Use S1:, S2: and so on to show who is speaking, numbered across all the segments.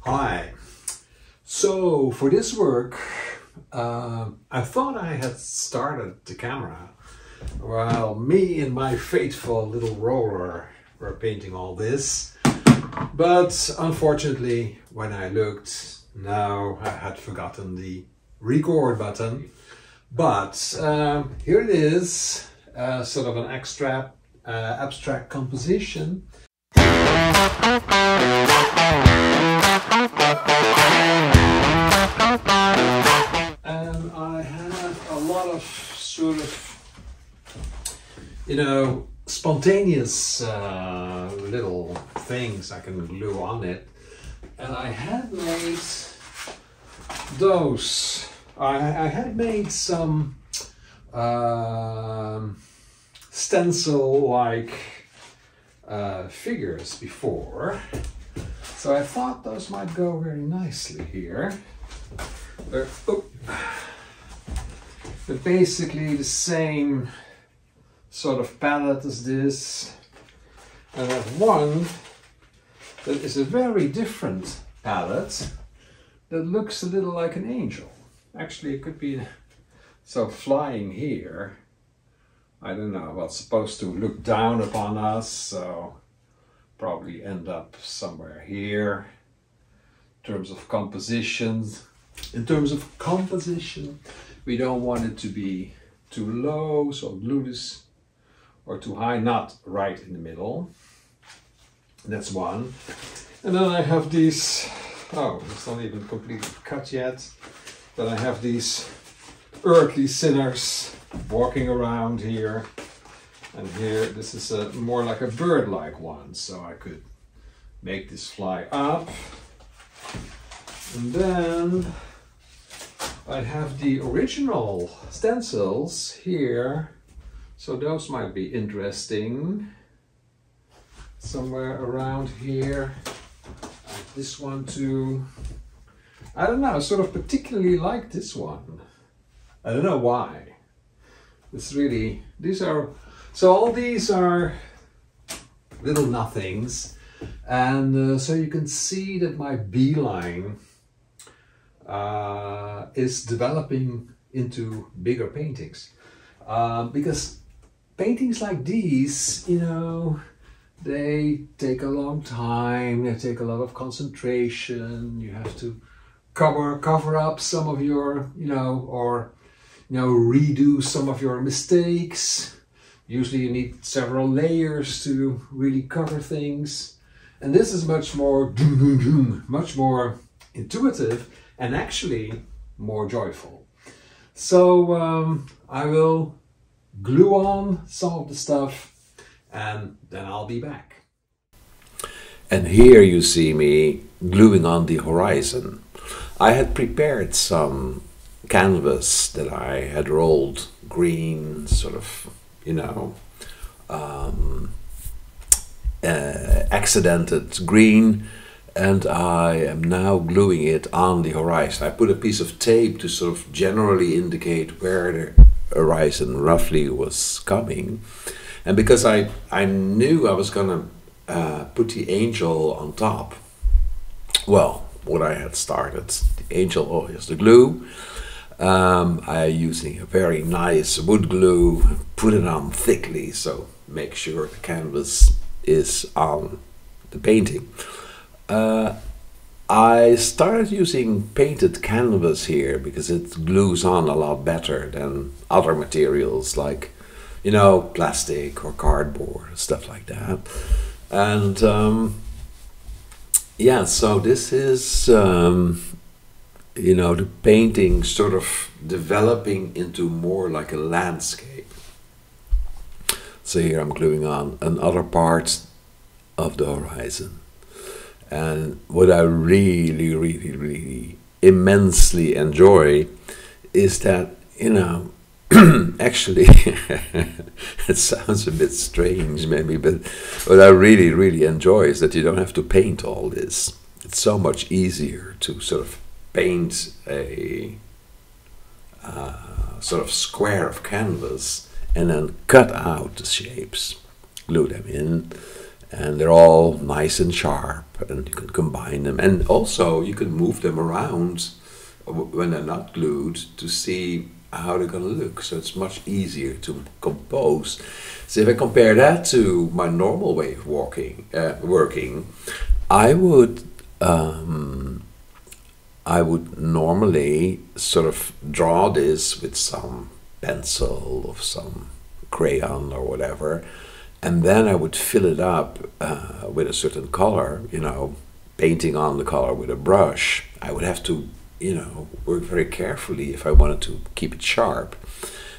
S1: Hi. So for this work, I thought I had started the camera while me and my faithful little roller were painting all this. But unfortunately, when I looked, now I had forgotten the record button. But here it is, sort of an abstract composition. And I have a lot of sort of, spontaneous little things I can glue on it. And I had made those. I had made some stencil-like figures before. So I thought those might go very nicely here. They're basically the same sort of palette as this. And I have one that is a very different palette that looks a little like an angel. Actually, it could be so flying here. I don't know, well, it's supposed to look down upon us, so probably end up somewhere here. In terms of composition, we don't want it to be too low, so glue this, or too high, not right in the middle. That's one. And then I have these, oh, it's not even completely cut yet. Then I have these earthly sinners walking around here. And here, this is more like a bird-like one, so I could make this fly up. And then I have the original stencils here, so those might be interesting. Somewhere around here. I have this one too. I don't know, I sort of particularly like this one. I don't know why. It's really, so all these are little nothings. And so you can see that my beeline is developing into bigger paintings. Because paintings like these, they take a long time, they take a lot of concentration. You have to cover up some of your, redo some of your mistakes. Usually you need several layers to really cover things. And this is much more intuitive and actually more joyful. So I will glue on some of the stuff and then I'll be back.
S2: And here you see me gluing on the horizon. I had prepared some canvas that I had rolled green, sort of, accidented green, and I am now gluing it on the horizon. I put a piece of tape to sort of generally indicate where the horizon roughly was coming. And because I knew I was gonna put the angel on top, well, what I had started, the angel, oh, here's the glue. I using a very nice wood glue, put it on thickly, so make sure the canvas is on the painting. I started using painted canvas here because it glues on a lot better than other materials like, plastic or cardboard, stuff like that. And yeah, so this is, the painting sort of developing into more like a landscape. So here I'm gluing on another part of the horizon. And what I really, really, really immensely enjoy is that, actually, it sounds a bit strange maybe, but what I really, really enjoy is that you don't have to paint all this. It's so much easier to sort of paint a sort of square of canvas and then cut out the shapes, glue them in, And they're all nice and sharp, and you can combine them. And also you can move them around when they're not glued to see how they're going to look. So it's much easier to compose. So if I compare that to my normal way of working, I would normally sort of draw this with some pencil or some crayon or whatever, and then I would fill it up with a certain color, you know, painting on the color with a brush. I would have to, you know, work very carefully if I wanted to keep it sharp.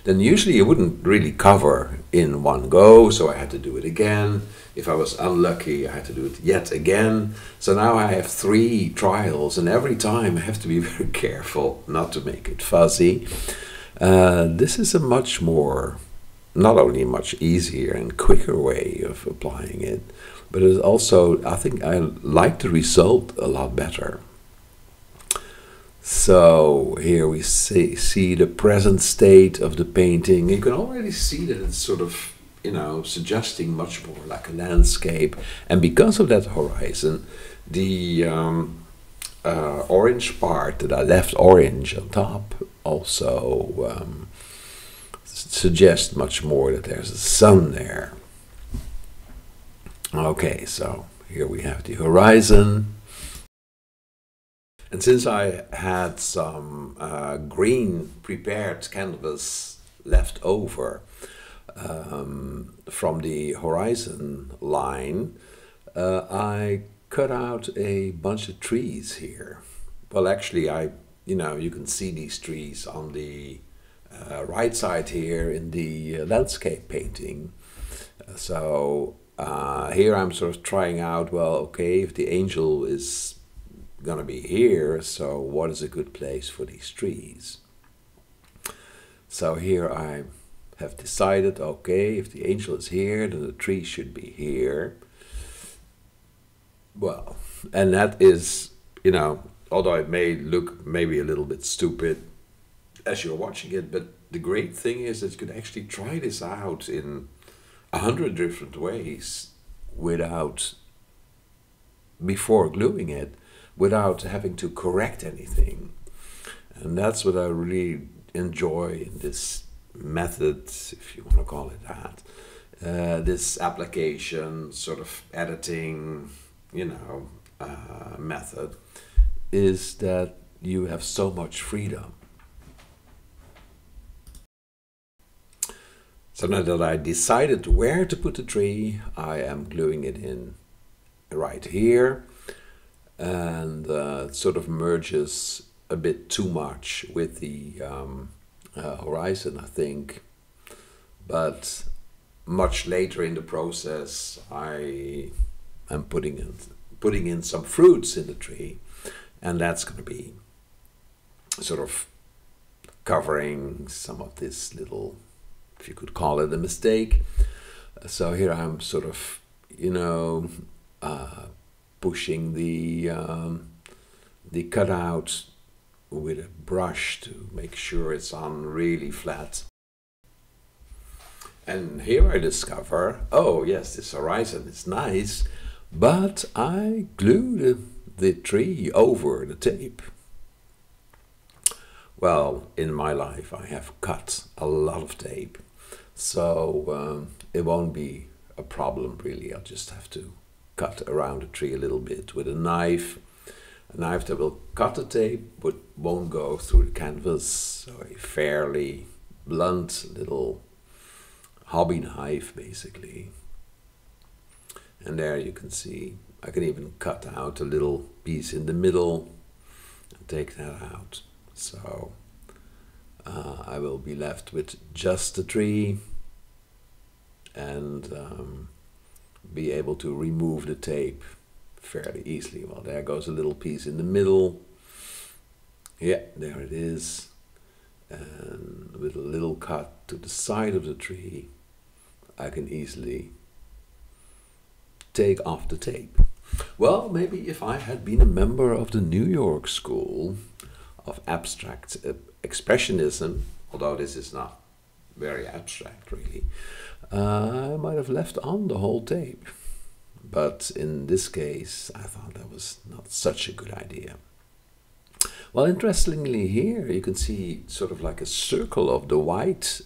S2: Then usually it wouldn't really cover in one go, so I had to do it again. If I was unlucky, I had to do it yet again. So now I have 3 trials, and every time I have to be very careful not to make it fuzzy. This is a much more, not only much easier and quicker way of applying it, but it's also, I think I like the result a lot better. So here we see the present state of the painting. You can already see that it's sort of, you know, suggesting much more like a landscape. And because of that horizon, the orange part that I left orange on top also suggests much more that there's a sun there. Okay, so here we have the horizon. And since I had some green prepared canvas left over from the horizon line, I cut out a bunch of trees here. Well, actually, you know, you can see these trees on the right side here in the landscape painting. So here I'm sort of trying out, well, okay, if the angel is gonna be here, so what is a good place for these trees? So here I have decided, okay, if the angel is here, then the tree should be here. Well, and that is, you know, although it may look maybe a little bit stupid as you're watching it, but the great thing is that you can actually try this out in 100 different ways before gluing it, without having to correct anything. And that's what I really enjoy in this method, if you want to call it that. This application, sort of editing, you know, method, is that you have so much freedom. So now that I decided where to put the tree, I am gluing it in right here. And it sort of merges a bit too much with the horizon, I think. But much later in the process, I am putting in some fruits in the tree, and that's going to be sort of covering some of this little, if you could call it a mistake. So here I'm sort of, you know, pushing the cutout with a brush to make sure it's on really flat. And here I discover, oh yes, this horizon is nice, but I glued the tree over the tape. Well, in my life I have cut a lot of tape, so it won't be a problem really. I'll just have to cut around the tree a little bit with a knife that will cut the tape but won't go through the canvas. So a fairly blunt little hobby knife basically. And there you can see I can even cut out a little piece in the middle and take that out. So I will be left with just the tree and be able to remove the tape fairly easily. Well, there goes a little piece in the middle. Yeah, there it is. And with a little cut to the side of the tree, I can easily take off the tape. Well, maybe if I had been a member of the New York School of Abstract Expressionism, although this is not very abstract really, I might have left on the whole tape. but in this case I thought that was not such a good idea. Well, interestingly here you can see sort of like a circle of the white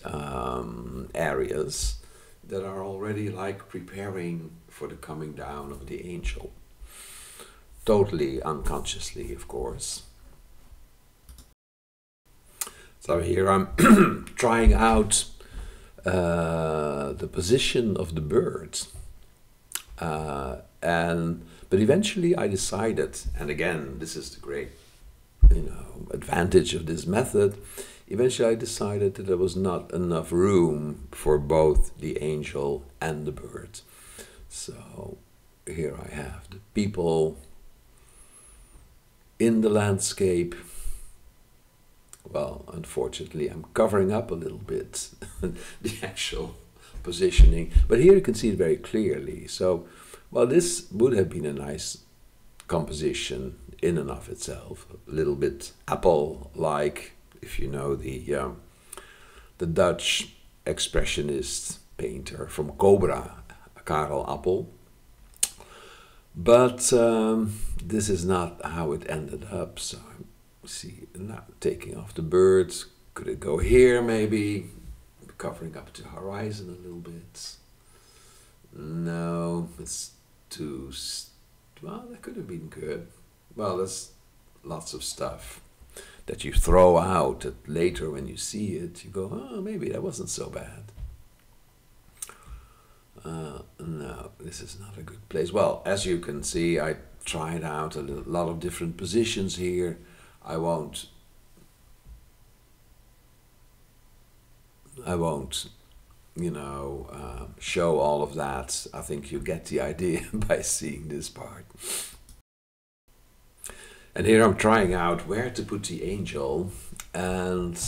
S2: areas that are already like preparing for the coming down of the angel. Totally unconsciously, of course. So here I'm trying out the position of the bird. But eventually I decided, and again, this is the great advantage of this method, eventually I decided that there was not enough room for both the angel and the bird. So here I have the people in the landscape. Well, unfortunately I'm covering up a little bit the actual positioning, but here you can see it very clearly. So, well, this would have been a nice composition in and of itself, a little bit apple-like, if you know the Dutch expressionist painter from Cobra, Karel Appel. But this is not how it ended up. So see, now taking off the birds, could it go here maybe? Covering up the horizon a little bit. No, it's too, well, that could have been good. Well, there's lots of stuff that you throw out that later when you see it, you go, oh, maybe that wasn't so bad. No, this is not a good place. Well, as you can see, I tried out a lot of different positions here. I won't, show all of that. I think you get the idea by seeing this part. And here I'm trying out where to put the angel, and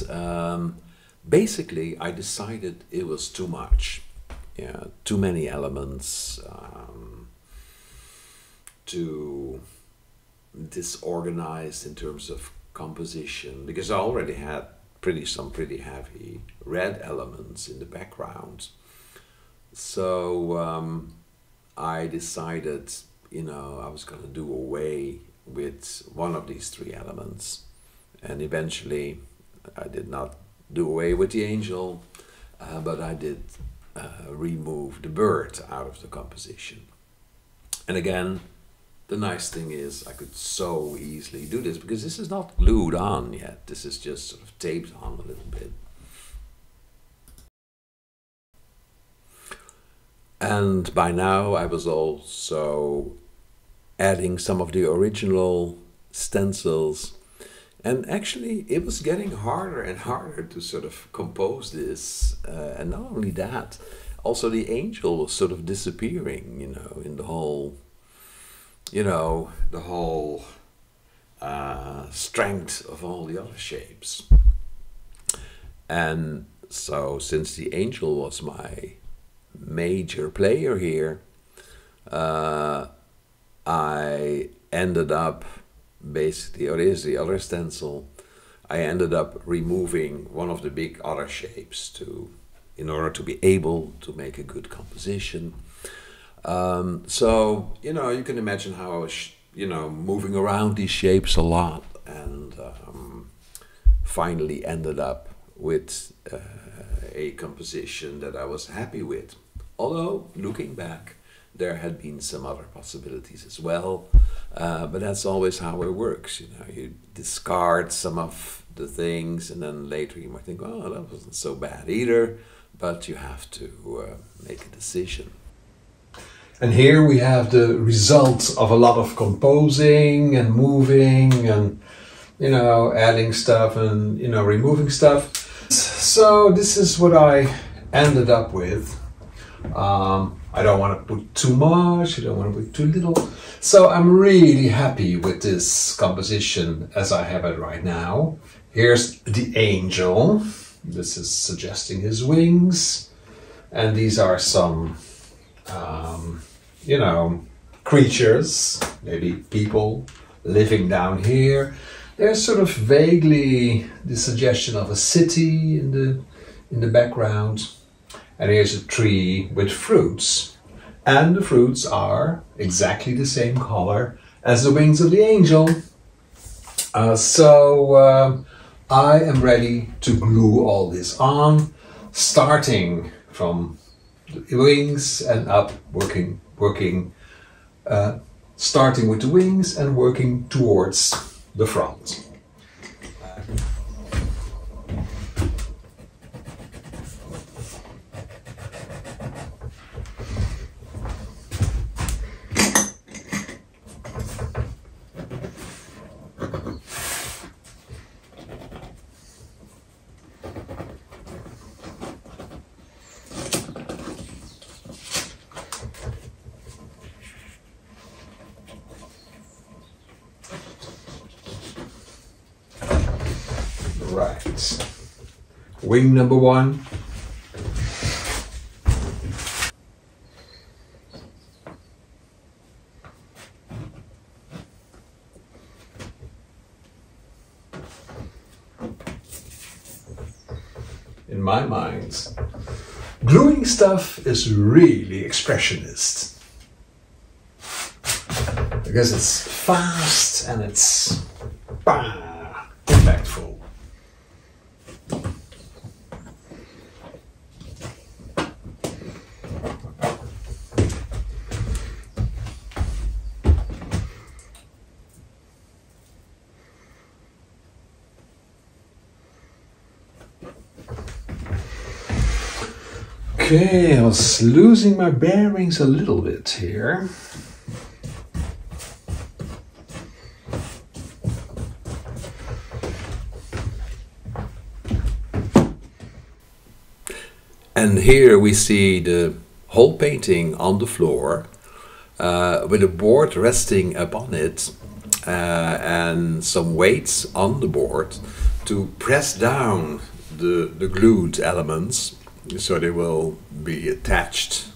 S2: basically I decided it was too much. Yeah, too many elements, too disorganized in terms of composition, because I already had some pretty heavy red elements in the background. So I decided, I was going to do away with one of these three elements, and eventually I did not do away with the angel, but I did remove the bird out of the composition. And again, the nice thing is I could so easily do this because this is not glued on yet. This is just sort of taped on a little bit. And by now I was also adding some of the original stencils. And actually it was getting harder and harder to sort of compose this. And not only that, also the angel was sort of disappearing, in the whole, the whole strength of all the other shapes. And so since the angel was my major player here, I ended up basically, or is the other stencil, I ended up removing one of the big other shapes in order to be able to make a good composition. So, you can imagine how I was, moving around these shapes a lot, and finally ended up with a composition that I was happy with. Although, looking back, there had been some other possibilities as well, but that's always how it works. You discard some of the things, and then later you might think, oh, that wasn't so bad either, but you have to make a decision.
S1: And here we have the results of a lot of composing and moving and, adding stuff and, removing stuff. So this is what I ended up with. I don't want to put too much, I don't want to put too little. So I'm really happy with this composition as I have it right now. Here's the angel. This is suggesting his wings. And these are some, creatures, maybe people living down here. There's sort of vaguely the suggestion of a city in the background. And here's a tree with fruits. And the fruits are exactly the same color as the wings of the angel. So I am ready to glue all this on, starting from the wings and up, starting with the wings and working towards the front. Right. Wing number 1. In my mind, gluing stuff is really expressionist. Because it's fast and it's impactful. Okay, I was losing my bearings a little bit here.
S2: And here we see the whole painting on the floor with a board resting upon it and some weights on the board to press down the glued elements so they will be attached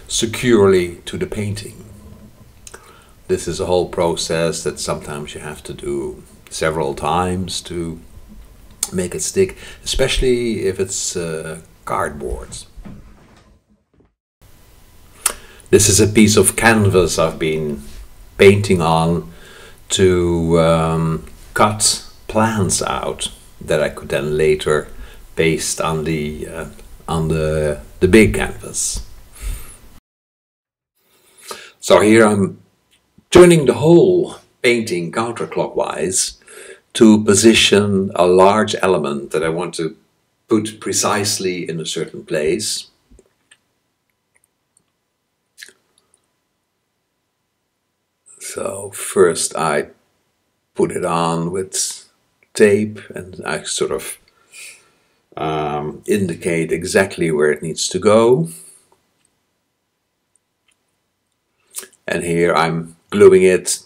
S2: securely to the painting. This is a whole process that sometimes you have to do several times to make it stick, especially if it's cardboard. This is a piece of canvas I've been painting on to cut plans out that I could then later paste on the big canvas. So here I'm turning the whole painting counterclockwise to position a large element that I want to put precisely in a certain place. So first I put it on with tape and I sort of indicate exactly where it needs to go. And here I'm gluing it.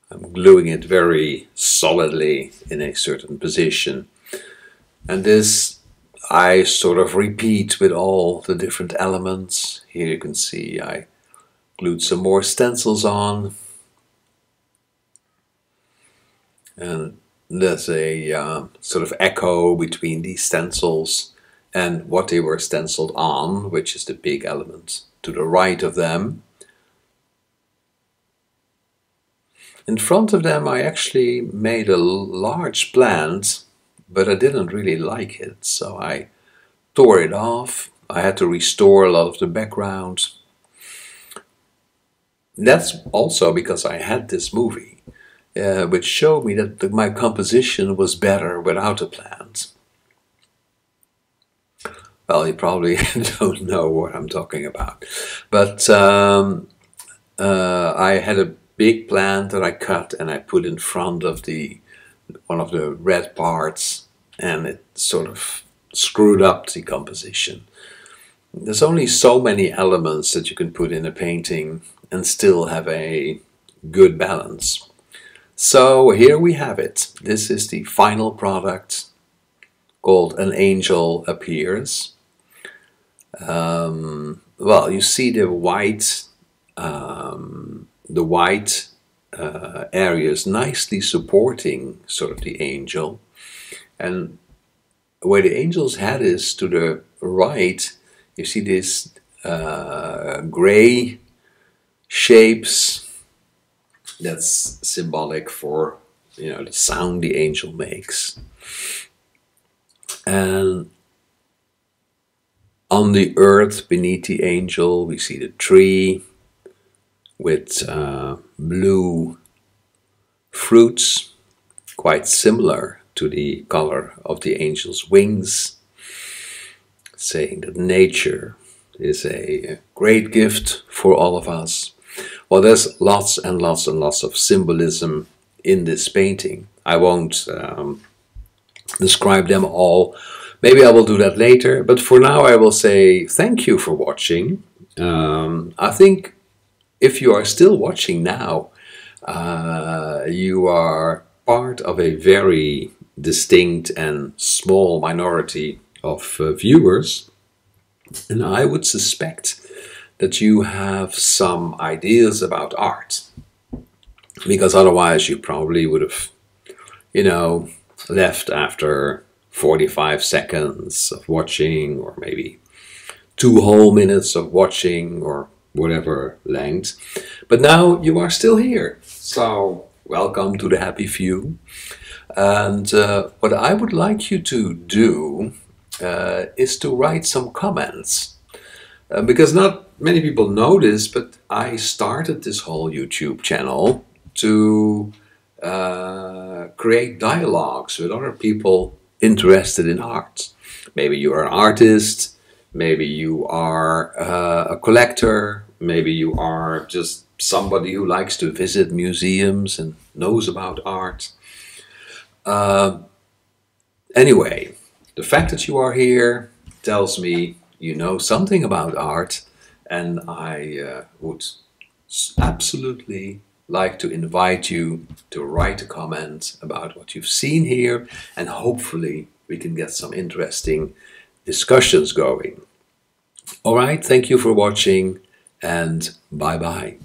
S2: I'm gluing it very solidly in a certain position. And this I sort of repeat with all the different elements. Here you can see I glued some more stencils on. And there's a sort of echo between these stencils and what they were stenciled on, which is the big element to the right of them. In front of them I actually made a large plant, but I didn't really like it, so I tore it off. I had to restore a lot of the background. That's also because I had this movie, which showed me that my composition was better without a plant. Well, you probably don't know what I'm talking about, but I had a big plant that I cut and I put in front of one of the red parts, and it sort of screwed up the composition. There's only so many elements that you can put in a painting and still have a good balance. So here we have it. This is the final product called An Angel Appears. Well, you see the white areas nicely supporting sort of the angel, and where the angel's head is to the right You see these gray shapes. That's symbolic for, you know, the sound the angel makes. And on the earth beneath the angel, we see the tree with blue fruits, quite similar to the color of the angel's wings, saying that nature is a great gift for all of us. Well, there's lots and lots and lots of symbolism in this painting. I won't describe them all. Maybe I will do that later, but for now I will say thank you for watching. I think if you are still watching now, you are part of a very distinct and small minority of viewers, and I would suspect that you have some ideas about art, because otherwise you probably would have, you know, left after 45 seconds of watching, or maybe 2 whole minutes of watching, or whatever length. But now you are still here, so welcome to the happy few. And what I would like you to do is to write some comments, because not many people know this, but I started this whole YouTube channel to create dialogues with other people interested in art. Maybe you are an artist, maybe you are a collector, maybe you are just somebody who likes to visit museums and knows about art. Anyway, the fact that you are here tells me you know something about art, and I would absolutely like to invite you to write a comment about what you've seen here, and hopefully we can get some interesting discussions going. All right, thank you for watching, and bye-bye.